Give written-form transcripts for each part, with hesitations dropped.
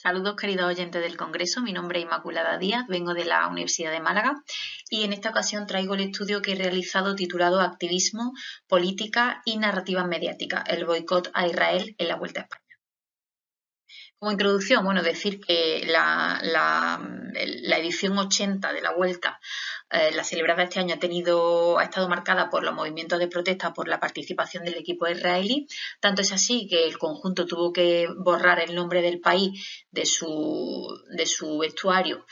Saludos, queridos oyentes del Congreso. Mi nombre es Inmaculada Díaz, vengo de la Universidad de Málaga y en esta ocasión traigo el estudio que he realizado titulado Activismo, Política y Narrativas Mediáticas, el boicot a Israel en la Vuelta a España. Como introducción, decir que la edición 80 de la Vuelta, la celebrada este año, ha estado marcada por los movimientos de protesta por la participación del equipo israelí. Tanto es así que el conjunto tuvo que borrar el nombre del país de su vestuario.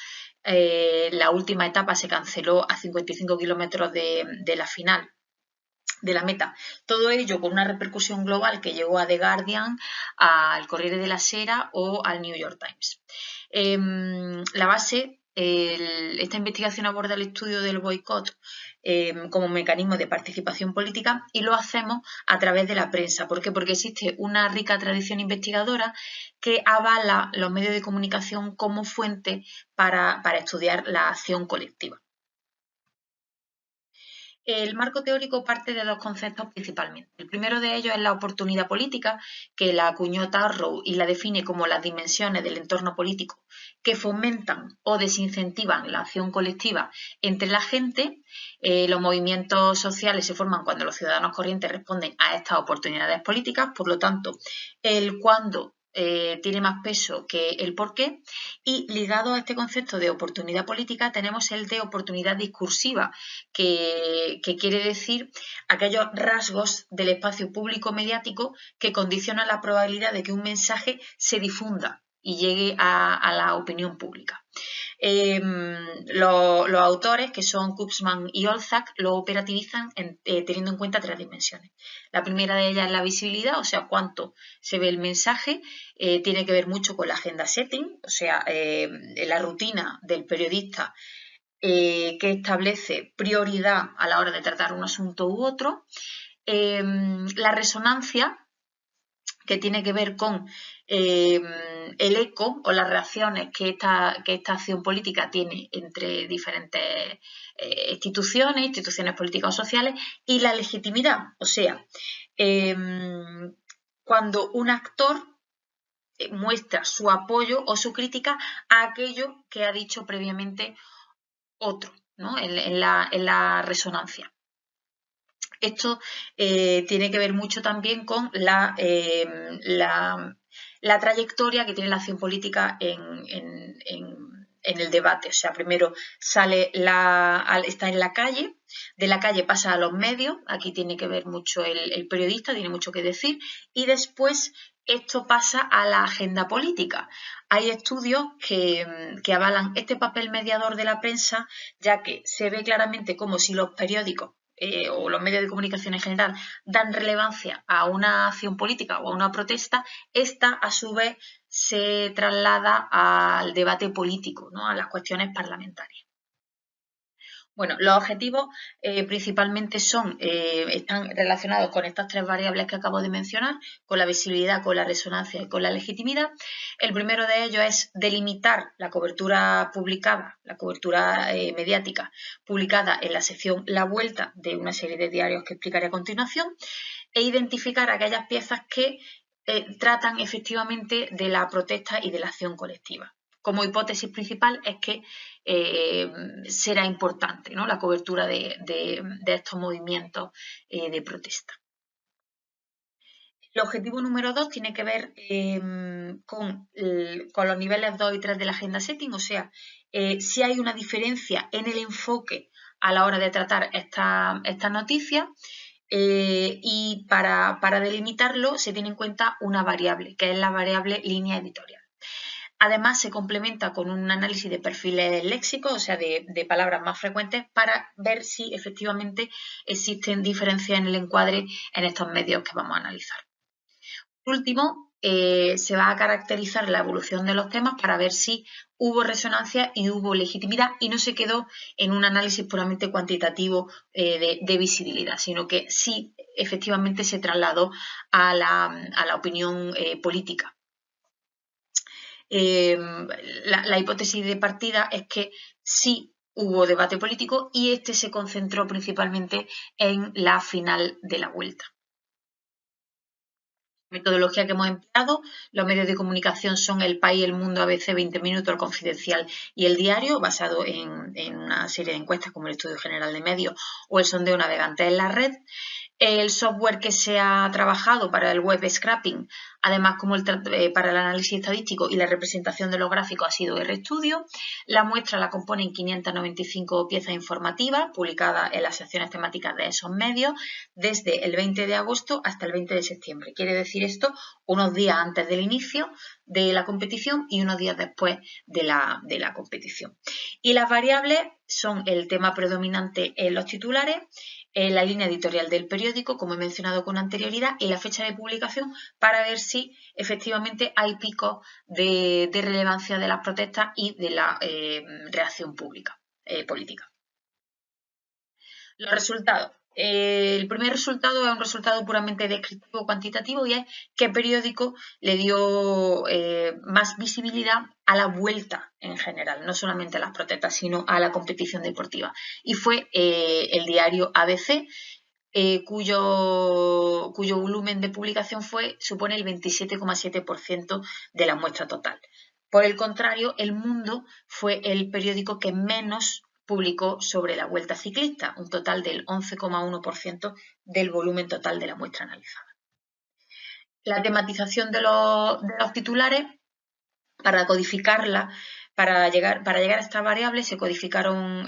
La última etapa se canceló a 55 kilómetros de la final, de la meta. Todo ello con una repercusión global que llegó a The Guardian, al Corriere della Sera o al New York Times. Esta investigación aborda el estudio del boicot como mecanismo de participación política y lo hacemos a través de la prensa. ¿Por qué? Porque existe una rica tradición investigadora que avala los medios de comunicación como fuente para estudiar la acción colectiva. El marco teórico parte de dos conceptos principalmente. El primero de ellos es la oportunidad política, que la acuñó Tarrow y la define como las dimensiones del entorno político que fomentan o desincentivan la acción colectiva entre la gente. Los movimientos sociales se forman cuando los ciudadanos corrientes responden a estas oportunidades políticas, por lo tanto, el cuándo tiene más peso que el porqué, y ligado a este concepto de oportunidad política tenemos el de oportunidad discursiva, que quiere decir aquellos rasgos del espacio público mediático que condicionan la probabilidad de que un mensaje se difunda y llegue a la opinión pública. Los autores, que son Kutzman y Olzak, lo operativizan teniendo en cuenta tres dimensiones. La primera de ellas es la visibilidad, o sea, cuánto se ve el mensaje. Tiene que ver mucho con la agenda setting, o sea, la rutina del periodista que establece prioridad a la hora de tratar un asunto u otro. La resonancia, que tiene que ver con el eco o las reacciones que esta acción política tiene entre diferentes instituciones políticas o sociales, y la legitimidad, o sea, cuando un actor muestra su apoyo o su crítica a aquello que ha dicho previamente otro, ¿no? en la resonancia. Esto tiene que ver mucho también con la trayectoria que tiene la acción política en el debate. O sea, primero está en la calle, de la calle pasa a los medios, aquí tiene que ver mucho el periodista, tiene mucho que decir, y después esto pasa a la agenda política. Hay estudios que avalan este papel mediador de la prensa, ya que se ve claramente como si los periódicos o los medios de comunicación en general dan relevancia a una acción política o a una protesta, esta a su vez se traslada al debate político, ¿no? A las cuestiones parlamentarias. Bueno, los objetivos principalmente están relacionados con estas tres variables que acabo de mencionar, con la visibilidad, con la resonancia y con la legitimidad. El primero de ellos es delimitar la cobertura publicada, la cobertura mediática publicada en la sección La Vuelta de una serie de diarios que explicaré a continuación, e identificar aquellas piezas que tratan efectivamente de la protesta y de la acción colectiva. Como hipótesis principal es que será importante, ¿no?, la cobertura de estos movimientos de protesta. El objetivo número 2 tiene que ver con los niveles 2 y 3 de la agenda setting, o sea, si hay una diferencia en el enfoque a la hora de tratar estas noticias. Y para delimitarlo se tiene en cuenta una variable, que es la variable línea editorial. Además, se complementa con un análisis de perfiles léxicos, o sea, de palabras más frecuentes, para ver si efectivamente existen diferencias en el encuadre en estos medios que vamos a analizar. Por último, se va a caracterizar la evolución de los temas para ver si hubo resonancia y hubo legitimidad, y no se quedó en un análisis puramente cuantitativo de visibilidad, sino que sí efectivamente se trasladó a la opinión política. La hipótesis de partida es que sí hubo debate político y este se concentró principalmente en la final de la Vuelta. Metodología que hemos empleado, los medios de comunicación son El País, El Mundo, ABC, 20 Minutos, El Confidencial y El Diario, basado en una serie de encuestas como el Estudio General de Medios o el sondeo navegante en la red. El software que se ha trabajado para el web scraping, además como para el análisis estadístico y la representación de los gráficos, ha sido RStudio. La muestra la componen 595 piezas informativas publicadas en las secciones temáticas de esos medios desde el 20 de agosto hasta el 20 de septiembre. Quiere decir esto unos días antes del inicio de la competición y unos días después de la competición. Y las variables son el tema predominante en los titulares, la línea editorial del periódico, como he mencionado con anterioridad, y la fecha de publicación para ver si efectivamente hay picos de relevancia de las protestas y de la reacción política. Los resultados. El primer resultado es un resultado puramente descriptivo cuantitativo y es qué periódico le dio más visibilidad a la vuelta en general, no solamente a las protestas, sino a la competición deportiva. Y fue el diario ABC, cuyo volumen de publicación supone el 27,7% de la muestra total. Por el contrario, El Mundo fue el periódico que menos publicó sobre la Vuelta Ciclista, un total del 11,1% del volumen total de la muestra analizada. La tematización de los titulares, para codificarla, para llegar a esta variable se codificaron,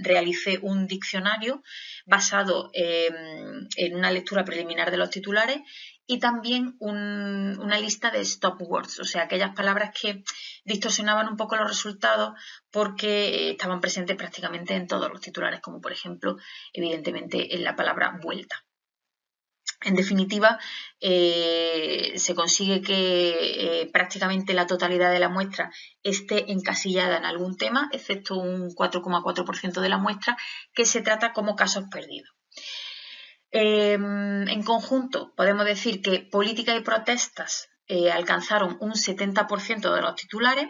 realicé un diccionario basado en una lectura preliminar de los titulares y también una lista de stop words, o sea, aquellas palabras que distorsionaban un poco los resultados porque estaban presentes prácticamente en todos los titulares, como por ejemplo, evidentemente, en la palabra vuelta. En definitiva, se consigue que prácticamente la totalidad de la muestra esté encasillada en algún tema, excepto un 4,4% de la muestra, que se trata como casos perdidos. En conjunto, podemos decir que política y protestas alcanzaron un 70% de los titulares,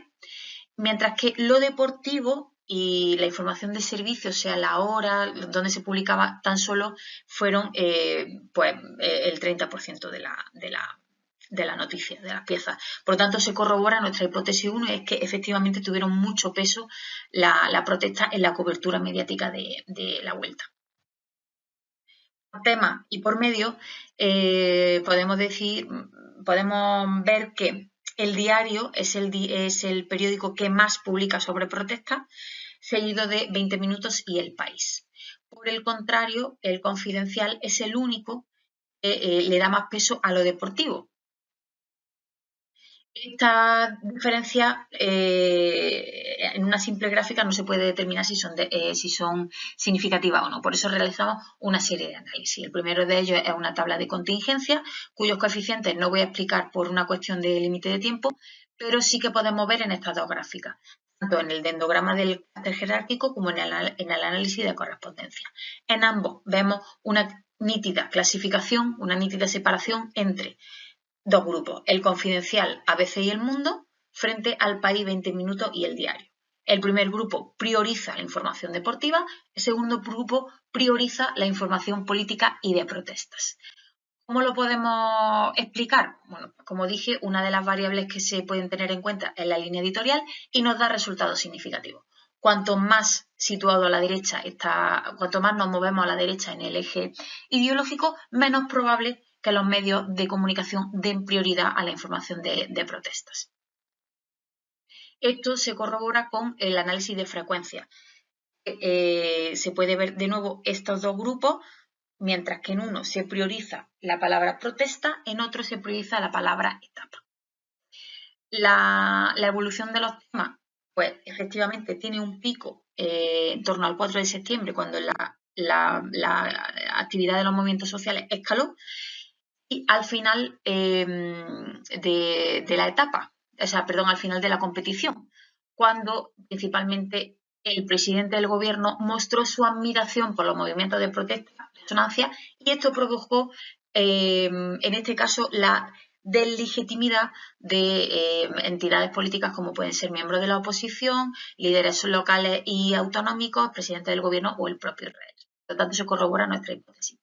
mientras que lo deportivo y la información de servicio, o sea, la hora donde se publicaba, tan solo fueron el 30% de la noticia, de las piezas. Por lo tanto, se corrobora nuestra hipótesis 1, y es que efectivamente tuvieron mucho peso la protesta en la cobertura mediática de la vuelta. Por tema y por medio, podemos ver que El Diario es el periódico que más publica sobre protestas, seguido de 20 Minutos y El País. Por el contrario, El Confidencial es el único que le da más peso a lo deportivo. Esta diferencia en una simple gráfica no se puede determinar si son significativas o no. Por eso realizamos una serie de análisis. El primero de ellos es una tabla de contingencia, cuyos coeficientes no voy a explicar por una cuestión de límite de tiempo, pero sí que podemos ver en estas dos gráficas, tanto en el dendrograma del clúster jerárquico como en el análisis de correspondencia. En ambos vemos una nítida clasificación, una nítida separación entre dos grupos, El Confidencial, ABC y El Mundo, frente al País, 20 Minutos y El Diario. El primer grupo prioriza la información deportiva, el segundo grupo prioriza la información política y de protestas. ¿Cómo lo podemos explicar? Bueno, como dije, una de las variables que se pueden tener en cuenta es la línea editorial y nos da resultados significativos. Cuanto más situado a la derecha está, cuanto más nos movemos a la derecha en el eje ideológico, menos probable que los medios de comunicación den prioridad a la información de protestas. Esto se corrobora con el análisis de frecuencia. Se puede ver de nuevo estos dos grupos, mientras que en uno se prioriza la palabra protesta, en otro se prioriza la palabra etapa. La evolución de los temas, pues efectivamente tiene un pico en torno al 4 de septiembre, cuando la actividad de los movimientos sociales escaló, y al final de la etapa, al final de la competición, cuando principalmente el presidente del gobierno mostró su admiración por los movimientos de protesta, resonancia, y esto produjo, en este caso, la deslegitimidad de entidades políticas como pueden ser miembros de la oposición, líderes locales y autonómicos, presidente del gobierno o el propio rey. Por lo tanto, se corrobora nuestra hipótesis.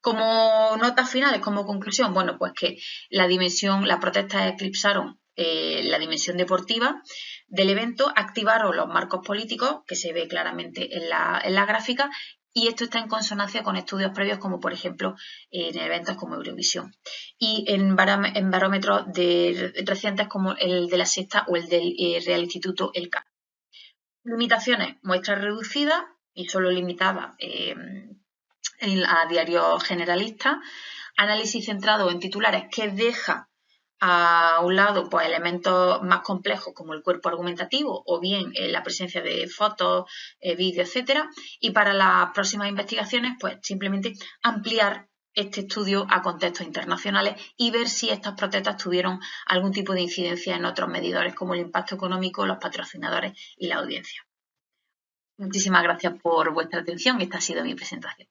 Como notas finales, como conclusión, bueno, pues que las protestas eclipsaron la dimensión deportiva del evento, activaron los marcos políticos, que se ve claramente en la gráfica, y esto está en consonancia con estudios previos, como por ejemplo en eventos como Eurovisión. Y en barómetros recientes como el de la Sexta o el del Real Instituto Elcano. Limitaciones, muestras reducidas y solo limitadas a diarios generalistas, análisis centrado en titulares que deja a un lado pues, elementos más complejos como el cuerpo argumentativo o bien la presencia de fotos, vídeos, etcétera. Y para las próximas investigaciones, pues simplemente ampliar este estudio a contextos internacionales y ver si estas protestas tuvieron algún tipo de incidencia en otros medidores como el impacto económico, los patrocinadores y la audiencia. Muchísimas gracias por vuestra atención. Esta ha sido mi presentación.